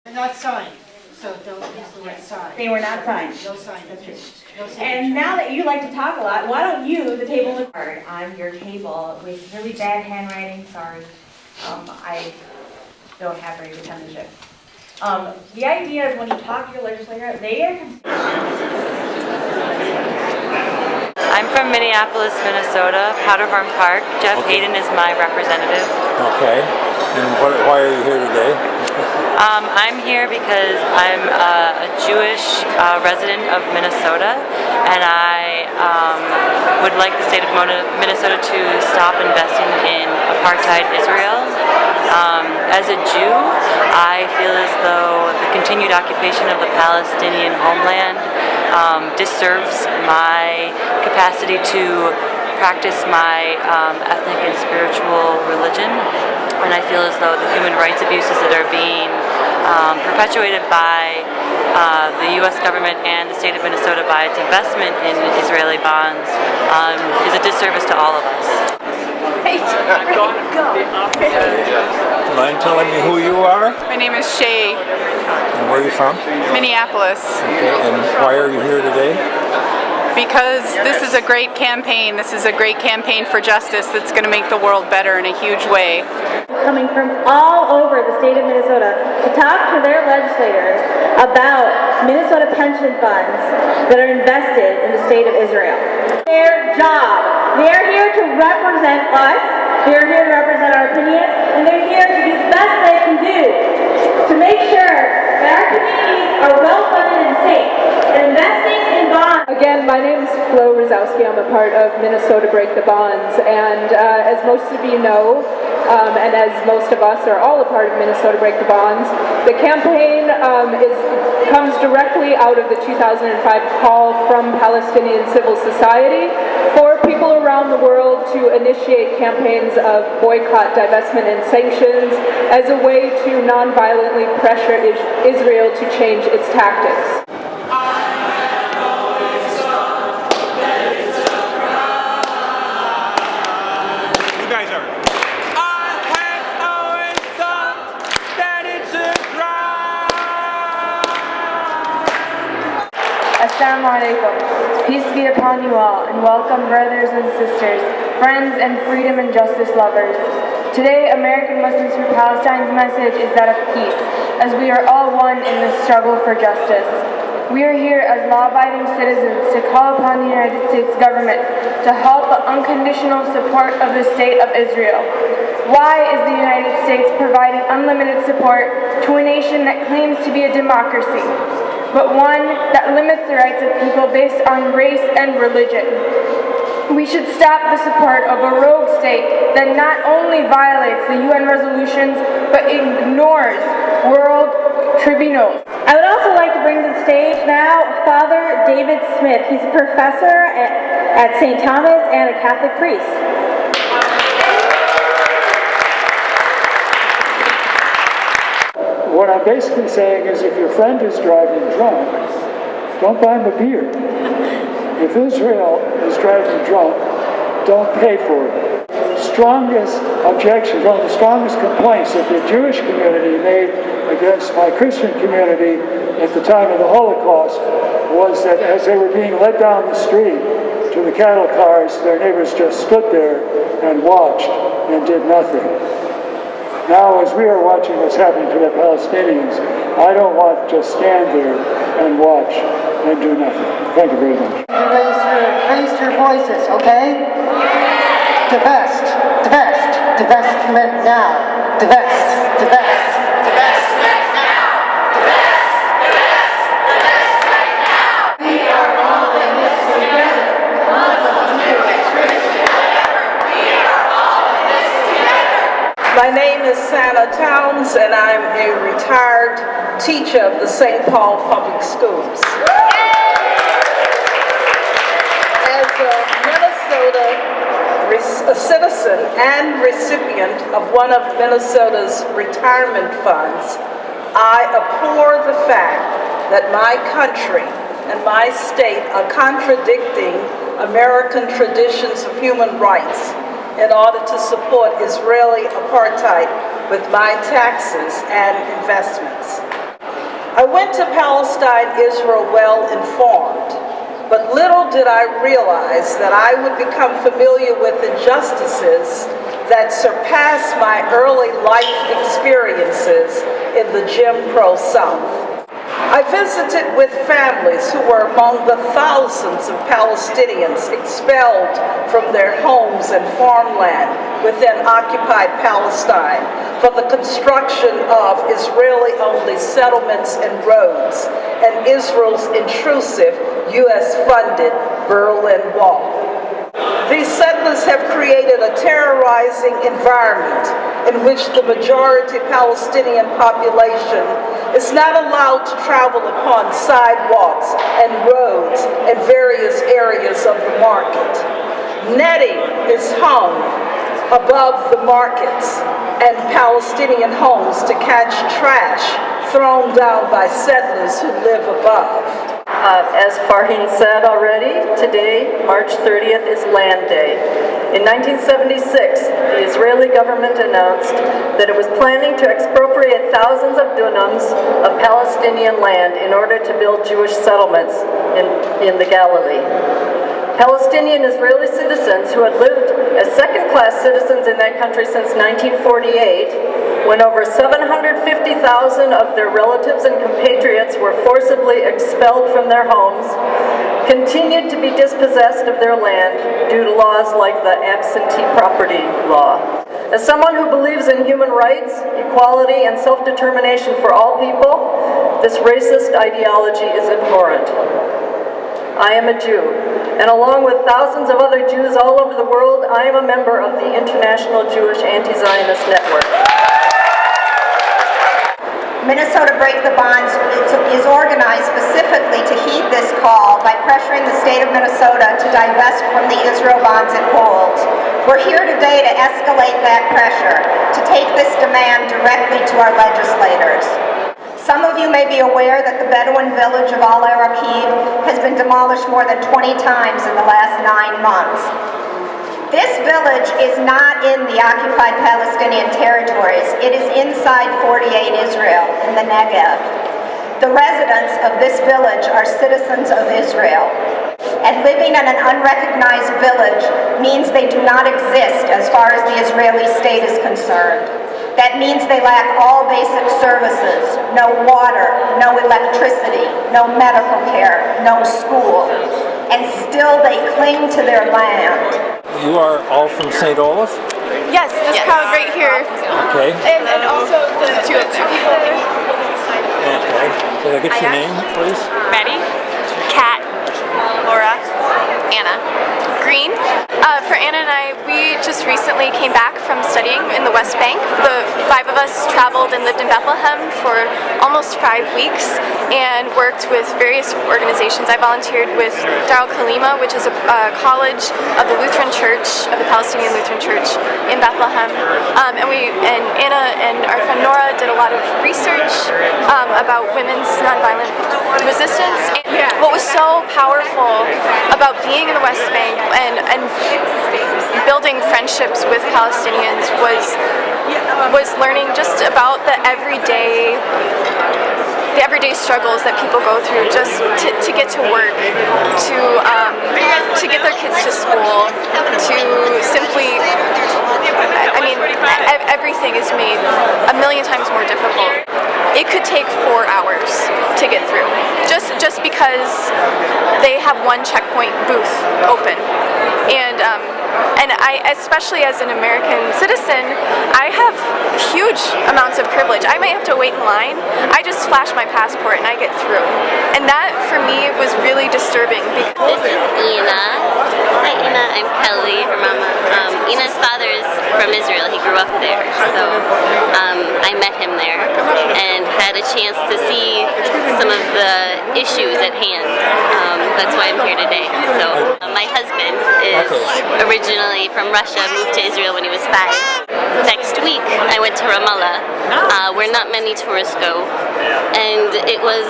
They're not signed, so don't use the word signed. They were not signed. No sign. That's true. No signature. And now that you like to talk a lot, why don't you, the table with on your table with really bad handwriting, sorry. I don't have very good penmanship. The idea is when you talk to your legislator, they are I'm from Minneapolis, Minnesota, Powderhorn Park. Jeff Hayden is my representative. Okay. And why are you here today? I'm here because I'm a Jewish resident of Minnesota, and I would like the state of Minnesota to stop investing in apartheid Israel. As a Jew, I feel as though the continued occupation of the Palestinian homeland disserves my capacity to practice my ethnic and spiritual religion, and I feel as though the human rights abuses that are being perpetuated by the U.S. government and the state of Minnesota by its investment in Israeli bonds is a disservice to all of us. Mind telling me who you are? My name is Shay. And where are you from? Minneapolis. Okay, and why are you here today? Because this is a great campaign. This is a great campaign for justice that's going to make the world better in a huge way. coming from all over the state of Minnesota to talk to their legislators about Minnesota pension funds that are invested in the state of Israel. Their job. They are here to represent us. They are here to represent our opinions, and they're here to do the best they can do to make sure that our communities are well funded and safe. And investing in bonds. Again, my name is Flo Rosowski. I'm a part of Minnesota Break the Bonds, and as most of you know, and as most of us are all a part of Minnesota Break the Bonds, the campaign comes directly out of the 2005 call from Palestinian civil society for people around the world to initiate campaigns of boycott, divestment, and sanctions as a way to non-violently pressure Israel to change its tactics. Assalamu alaikum. Peace be upon you all, and welcome brothers and sisters, friends and freedom and justice lovers. Today, American Muslims for Palestine's message is that of peace, as we are all one in this struggle for justice. We are here as law-abiding citizens to call upon the United States government to halt the unconditional support of the state of Israel. Why is the United States providing unlimited support to a nation that claims to be a democracy, but one that limits the rights of people based on race and religion? We should stop the support of a rogue state that not only violates the UN resolutions, but ignores world tribunals. I would also like to bring to the stage now Father David Smith. He's a professor at St. Thomas and a Catholic priest. What I'm basically saying is if your friend is driving drunk, don't buy him a beer. If Israel is driving drunk, don't pay for it. Strongest objections, one of the strongest complaints that the Jewish community made against my Christian community at the time of the Holocaust was that as they were being led down the street to the cattle cars, their neighbors just stood there and watched and did nothing. Now, as we are watching what's happening to the Palestinians, I don't want to just stand there and watch and do nothing. Thank you very much. Raise your voices, okay? Divest, divest, divestment now. Divest, divest, divestment now. Divest, divest, divestment now. We are all in this together. Muslim, Jewish, Christian, whatever. We are all in this together. My name is Santa Towns, and I'm a retired teacher of the St. Paul Public Schools. As a Minnesota a citizen and recipient of one of Minnesota's retirement funds, I abhor the fact that my country and my state are contradicting American traditions of human rights in order to support Israeli apartheid with my taxes and investments. I went to Palestine, Israel well informed, but little did I realize that I would become familiar with injustices that surpassed my early life experiences in the Jim Crow South. I visited with families who were among the thousands of Palestinians expelled from their homes and farmland within occupied Palestine for the construction of Israeli-only settlements and roads and Israel's intrusive U.S.-funded Berlin Wall. These settlers have created a terrorizing environment in which the majority Palestinian population is not allowed to travel upon sidewalks and roads in various areas of the market. Netting is hung above the markets and Palestinian homes to catch trash thrown down by settlers who live above. As Farheen said already, today, March 30th, is Land Day. In 1976, the Israeli government announced that it was planning to expropriate thousands of dunams of Palestinian land in order to build Jewish settlements in the Galilee. Palestinian Israeli citizens who had lived as second-class citizens in that country since 1948, when over 750,000 of their relatives and compatriots were forcibly expelled from their homes, continued to be dispossessed of their land due to laws like the absentee property law. As someone who believes in human rights, equality, and self-determination for all people, this racist ideology is abhorrent. I am a Jew, and along with thousands of other Jews all over the world, I am a member of the International Jewish Anti-Zionist Network. Minnesota Break the Bonds is organized specifically to heed this call by pressuring the state of Minnesota to divest from the Israel bonds it holds. We're here today to escalate that pressure, to take this demand directly to our legislators. Some of you may be aware that the Bedouin village of Al-Araqib has been demolished more than 20 times in the last 9 months. This village is not in the occupied Palestinian territories. It is inside 48 Israel in the Negev. The residents of this village are citizens of Israel. And living in an unrecognized village means they do not exist as far as the Israeli state is concerned. That means they lack all basic services, no water, no electricity, no medical care, no school, and still they cling to their land. You are all from St. Olaf? Yes, this crowd right here. Okay. And also the two of them. Okay. Can I get your name, please? Ready? Kat, Laura, Anna. Green. For Anna and I, we just recently came back from studying in the West Bank. The 5 of us traveled and lived in Bethlehem for almost 5 weeks and worked with various organizations. I volunteered with Darul Kalima, which is a college of the Lutheran Church, of the Palestinian Lutheran Church in Bethlehem. And Anna and our friend Nora did a lot of research about women's nonviolent resistance. And what was so powerful about being in the West Bank and building friendships with Palestinians was learning just about the everyday struggles that people go through just to get to work, to get their kids to school, to simply, I mean, everything is made a million times more difficult. It could take 4 hours to get through, just because they have one checkpoint booth open. And I, especially as an American citizen, I have huge amounts of privilege. I might have to wait in line. I just flash my passport and I get through. And that, for me, was really disturbing. This is Ina. Hi, Ina. I'm Kelly, her mama. Ina's father is from Israel. He grew up there. So I met him there and had a chance to see some of the issues at hand. That's why I'm here today. So my husband is originally from Russia, moved to Israel when he was 5. Next week, I went to Ramallah, where not many tourists go, and it was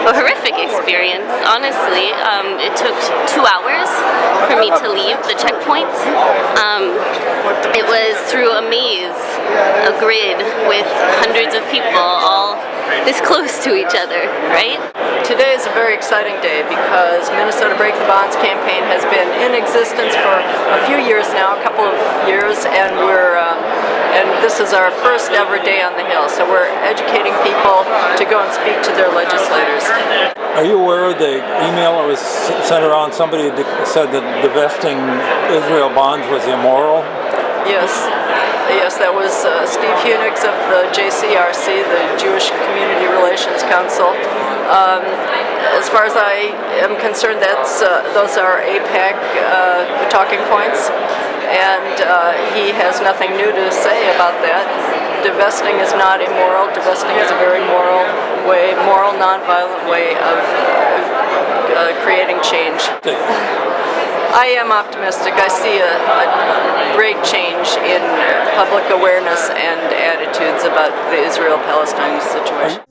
a horrific experience, honestly. It took 2 hours for me to leave the checkpoint. It was through a maze, a grid with hundreds of people all this close to each other, right? Today is a very exciting day because Minnesota Break the Bonds campaign has been in existence for a few years now, a couple of years, and this is our first ever day on the Hill. So we're educating people to go and speak to their legislators. Are you aware of the email that was sent around? Somebody said that divesting Israel bonds was immoral. Yes, that was Steve Hunigs of the JCRC, the Jewish Community Relations Council. As far as I am concerned, those are AIPAC talking points, and he has nothing new to say about that. Divesting is not immoral. Divesting is a very moral, non-violent way of creating change. I am optimistic. I see a great change in public awareness and attitudes about the Israel-Palestine situation.